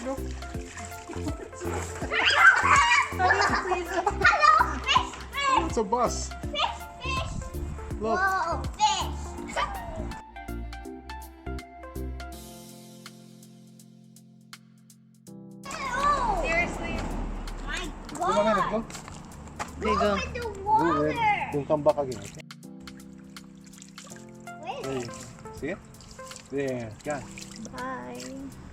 Look. Hello, fish, fish, It's a bus. fish, fish. Look. Whoa, fish. Oh, Seriously? my Come on, let's God. go. There you go. Go in the Go water. ahead. We'll come back again. Okay? Wait. There you go. See it? There. Got it. Bye.